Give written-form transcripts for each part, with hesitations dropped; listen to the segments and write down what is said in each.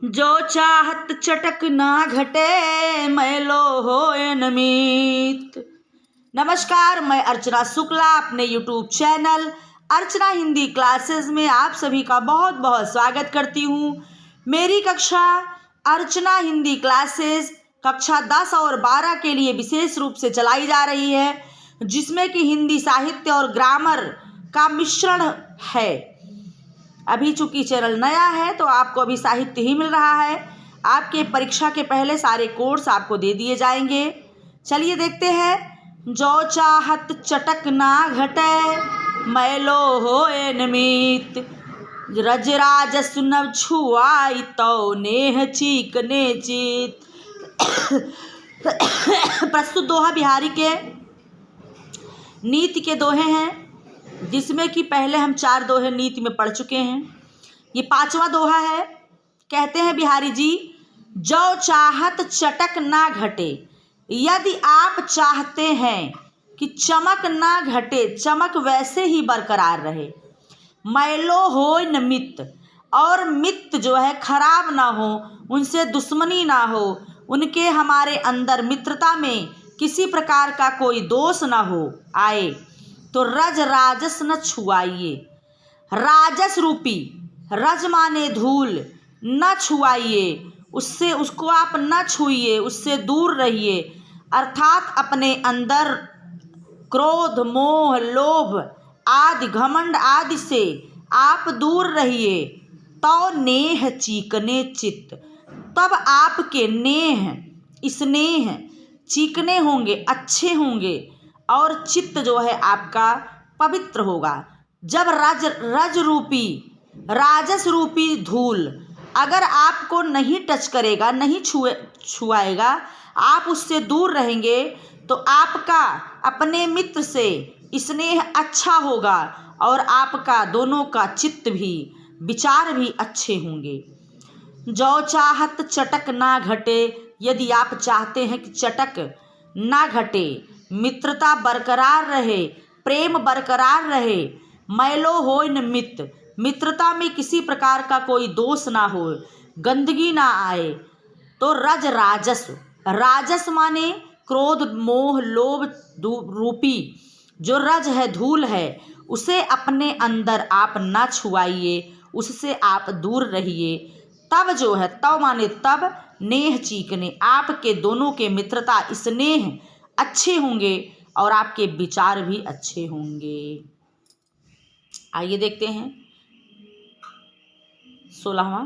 जो चाहत चटक ना घटे मैलो होए नमित। नमस्कार, मैं अर्चना शुक्ला अपने YouTube चैनल अर्चना हिंदी क्लासेस में आप सभी का बहुत बहुत स्वागत करती हूँ। मेरी कक्षा अर्चना हिंदी क्लासेस कक्षा 10 और 12 के लिए विशेष रूप से चलाई जा रही है, जिसमें कि हिंदी साहित्य और ग्रामर का मिश्रण है। अभी चूंकि चैनल नया है तो आपको अभी साहित्य ही मिल रहा है। आपके परीक्षा के पहले सारे कोर्स आपको दे दिए जाएंगे। चलिए देखते हैं। जो चाहत चटक ना घटे मैलो होए नमित, रजराजस नभ छुआई तो नेह चीकने चित। प्रस्तुत दोहा बिहारी के नीति के दोहे हैं, जिसमें कि पहले हम 4 दोहे नीति में पढ़ चुके हैं। ये 5वां दोहा है। कहते हैं बिहारी जी, जो चाहत चटक ना घटे। यदि आप चाहते हैं कि चमक ना घटे, चमक वैसे ही बरकरार रहे, मैलो होय न मित, और मित जो है खराब ना हो, उनसे दुश्मनी ना हो, उनके हमारे अंदर मित्रता में किसी प्रकार का कोई दोष ना हो आए, तो रज राजस न छुआइए। राजस रूपी, रज माने धूल, न छुआइए, उससे उसको आप न छुइए, उससे दूर रहिए। अर्थात अपने अंदर क्रोध, मोह, लोभ आदि, घमंड आदि से आप दूर रहिए। तो नेह चीकने चित्त, तब आपके नेह, स्नेह चीकने होंगे, अच्छे होंगे, और चित्त जो है आपका पवित्र होगा। जब रज रूपी, राजस रूपी धूल अगर आपको नहीं टच करेगा, नहीं छुआएगा, आप उससे दूर रहेंगे, तो आपका अपने मित्र से स्नेह अच्छा होगा और आपका दोनों का चित्त भी, विचार भी अच्छे होंगे। जो चाहत चटक ना घटे, यदि आप चाहते हैं कि चटक ना घटे, मित्रता बरकरार रहे, प्रेम बरकरार रहे, मैलो होय न मित, मित्रता में किसी प्रकार का कोई दोष ना हो, गंदगी ना आए, तो रज राजस, राजस माने क्रोध, मोह, लोभ रूपी जो रज है, धूल है, उसे अपने अंदर आप ना छुआइए, उससे आप दूर रहिए। तब जो है, तब माने तब, नेह चीकने, आपके दोनों के मित्रता, स्नेह अच्छे होंगे और आपके विचार भी अच्छे होंगे। आइए देखते हैं 16वां।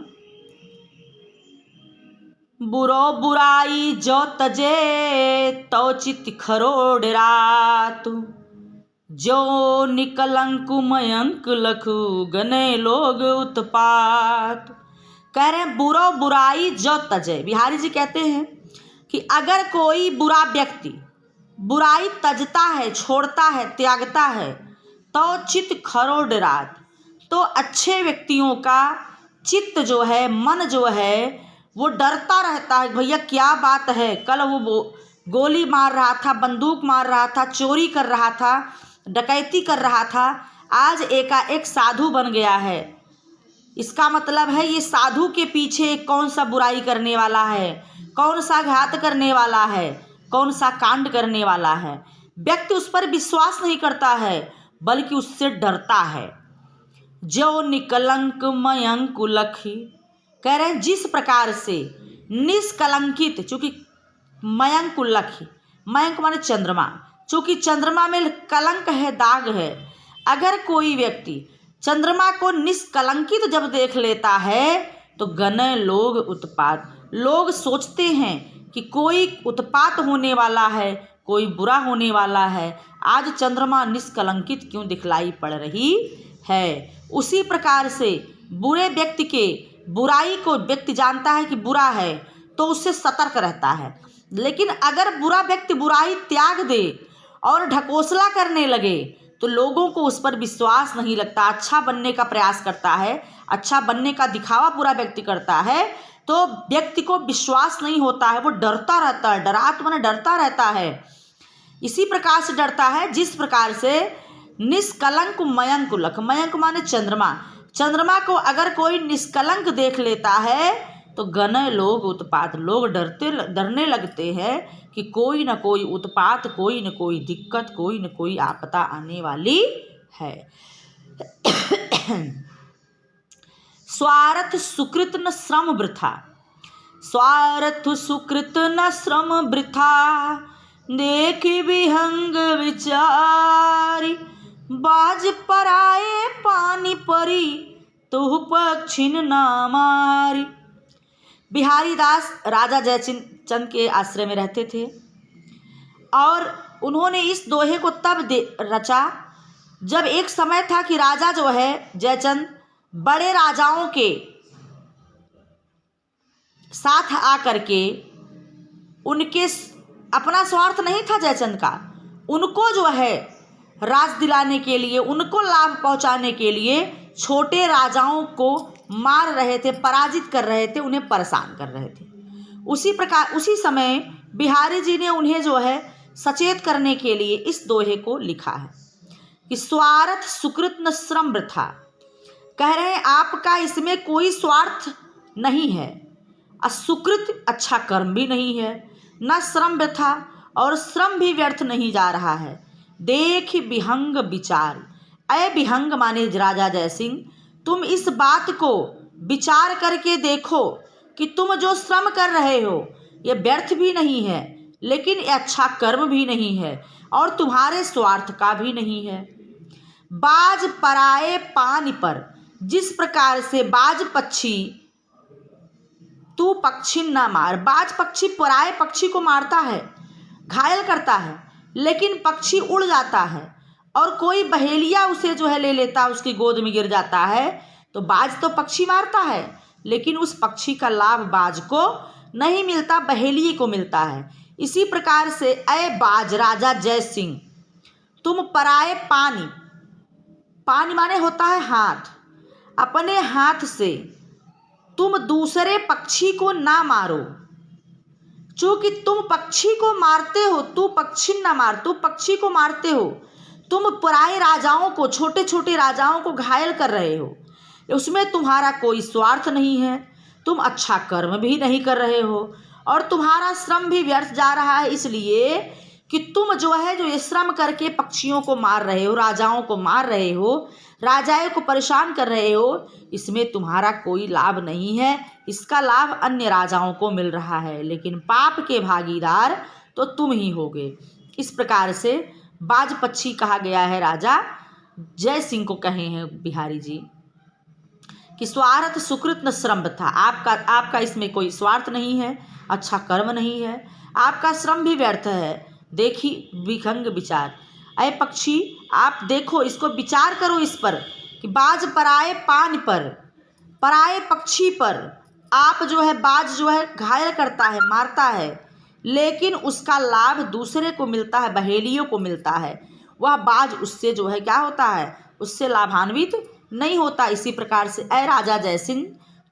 बुरो बुराई जो तजे तो चित खरो डरात, जो निकलंक मयंक लखु गने लोग उत्पात। कह रहे हैं बुरो बुराई जो तजे। बिहारी जी कहते हैं कि अगर कोई बुरा व्यक्ति बुराई तजता है, छोड़ता है, त्यागता है, तो चित्त खरो डरात, तो अच्छे व्यक्तियों का चित्त जो है, मन जो है, वो डरता रहता है। भैया क्या बात है, कल वो गोली मार रहा था, बंदूक मार रहा था, चोरी कर रहा था, डकैती कर रहा था, आज एकाएक साधु बन गया है। इसका मतलब है ये साधु के पीछे कौन सा बुराई करने वाला है, कौन सा घात करने वाला है, कौन सा कांड करने वाला है। व्यक्ति उस पर विश्वास नहीं करता है, बल्कि उससे डरता है। जो निकलंक मयंक लखी, कह रहे हैं जिस प्रकार से निष्कलंकित, चूंकि मयंक लखी, मयंक माने चंद्रमा, चूंकि चंद्रमा में कलंक है, दाग है। अगर कोई व्यक्ति चंद्रमा को निष्कलंकित जब देख लेता है, तो गने लोग उत्पात, लोग सोचते हैं कि कोई उत्पात होने वाला है, कोई बुरा होने वाला है। आज चंद्रमा निष्कलंकित क्यों दिखलाई पड़ रही है। उसी प्रकार से बुरे व्यक्ति के बुराई को व्यक्ति जानता है कि बुरा है, तो उससे सतर्क रहता है। लेकिन अगर बुरा व्यक्ति बुराई त्याग दे और ढकोसला करने लगे, तो लोगों को उस पर विश्वास नहीं लगता, अच्छा बनने का प्रयास करता है, अच्छा बनने का दिखावा बुरा व्यक्ति करता है, तो व्यक्ति को विश्वास नहीं होता है, वो डरता रहता है। डरात्मा डरता रहता है। इसी प्रकार से डरता है जिस प्रकार से निष्कलंक मयंक लख, मयंक माने चंद्रमा, चंद्रमा को अगर कोई निष्कलंक देख लेता है तो गनय लोग उत्पात, लोग डरने लगते हैं कि कोई न कोई उत्पात, कोई न कोई दिक्कत, कोई न कोई आपदा आने वाली है। स्वार्थ सुकृत न श्रम वृथा, स्वार्थ सुकृत न श्रम वृथा, देख विहंग विचारी, बाज पराए पानी परी, तुह पक्षिन ना मारी। बिहारी दास राजा जयचंद के आश्रय में रहते थे और उन्होंने इस दोहे को तब रचा जब एक समय था कि राजा जो है जयचंद बड़े राजाओं के साथ आकर के उनके अपना स्वार्थ नहीं था जयचंद का, उनको जो है राज दिलाने के लिए, उनको लाभ पहुंचाने के लिए छोटे राजाओं को मार रहे थे, पराजित कर रहे थे, उन्हें परेशान कर रहे थे। उसी प्रकार उसी समय बिहारी जी ने उन्हें जो है सचेत करने के लिए इस दोहे को लिखा है कि स्वार्थ सुकृत न श्रम वृथा। कह रहे हैं आपका इसमें कोई स्वार्थ नहीं है, असुकृत अच्छा कर्म भी नहीं है, न श्रम वृथा और श्रम भी व्यर्थ नहीं जा रहा है। देख विहंग विचार, अय विहंग माने राजा जयसिंह, तुम इस बात को विचार करके देखो कि तुम जो श्रम कर रहे हो ये व्यर्थ भी नहीं है, लेकिन ये अच्छा कर्म भी नहीं है और तुम्हारे स्वार्थ का भी नहीं है। बाज पराए पानी पर, जिस प्रकार से बाज पक्षी, तू पक्षी ना मार, बाज पक्षी पराए पक्षी को मारता है, घायल करता है, लेकिन पक्षी उड़ जाता है और कोई बहेलिया उसे जो है ले लेता, उसकी गोद में गिर जाता है, तो बाज तो पक्षी मारता है लेकिन उस पक्षी का लाभ बाज को नहीं मिलता, बहेलिए को मिलता है। इसी प्रकार से अय बाज राजा जय सिंह, तुम पराए पानी, पानी माने होता है हाथ, अपने हाथ से तुम दूसरे पक्षी को ना मारो, चूंकि तुम पक्षी को मारते हो, तू पक्षी ना मार, तू पक्षी को मारते हो, तुम पराए राजाओं को, छोटे छोटे राजाओं को घायल कर रहे हो, उसमें तुम्हारा कोई स्वार्थ नहीं है, तुम अच्छा कर्म भी नहीं कर रहे हो और तुम्हारा श्रम भी व्यर्थ जा रहा है, इसलिए कि तुम जो है जो ये श्रम करके पक्षियों को मार रहे हो, राजाओं को मार रहे हो, राजाओं को परेशान कर रहे हो, इसमें तुम्हारा कोई लाभ नहीं है, इसका लाभ अन्य राजाओं को मिल रहा है, लेकिन पाप के भागीदार तो तुम ही होगे। इस प्रकार से बाज पक्षी कहा गया है, राजा जय सिंह को कहे हैं बिहारी जी कि स्वार्थ सुकृत न श्रम था, आपका इसमें कोई स्वार्थ नहीं है, अच्छा कर्म नहीं है, आपका श्रम भी व्यर्थ है। देखी विहंग विचार, अय पक्षी आप देखो, इसको विचार करो इस पर कि बाज पराए पान पर, पराए पक्षी पर आप जो है बाज जो है घायल करता है, मारता है, लेकिन उसका लाभ दूसरे को मिलता है, बहेलियों को मिलता है, वह बाज उससे जो है क्या होता है, उससे लाभान्वित नहीं होता। इसी प्रकार से अय राजा जयसिंह,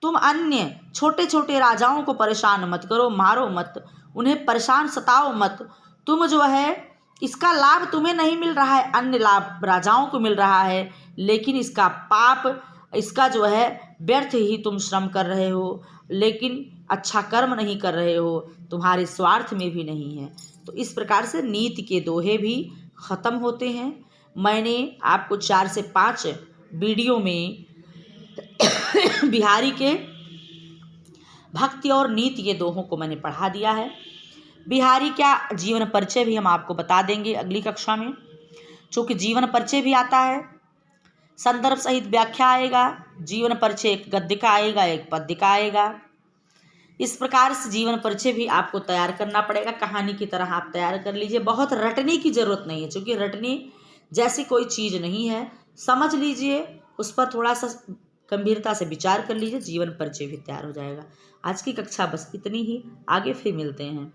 तुम अन्य छोटे छोटे राजाओं को परेशान मत करो, मारो मत, उन्हें परेशान सताओ मत, तुम जो है इसका लाभ तुम्हें नहीं मिल रहा है, अन्य लाभ राजाओं को मिल रहा है, लेकिन इसका पाप, इसका जो है व्यर्थ ही तुम श्रम कर रहे हो, लेकिन अच्छा कर्म नहीं कर रहे हो, तुम्हारे स्वार्थ में भी नहीं है। तो इस प्रकार से नीति के दोहे भी ख़त्म होते हैं। मैंने आपको 4 से 5 वीडियो में बिहारी के भक्ति और नीति के दोहों को मैंने पढ़ा दिया है। बिहारी का जीवन परिचय भी हम आपको बता देंगे अगली कक्षा में, चूँकि जीवन परिचय भी आता है, संदर्भ सहित व्याख्या आएगा, जीवन परिचय एक गद्य का आएगा, एक पद्य का आएगा। इस प्रकार से जीवन परिचय भी आपको तैयार करना पड़ेगा, कहानी की तरह आप तैयार कर लीजिए। बहुत रटने की ज़रूरत नहीं है, क्योंकि रटने जैसी कोई चीज़ नहीं है, समझ लीजिए, उस पर थोड़ा सा गंभीरता से विचार कर लीजिए, जीवन परिचय भी तैयार हो जाएगा। आज की कक्षा बस इतनी ही, आगे फिर मिलते हैं।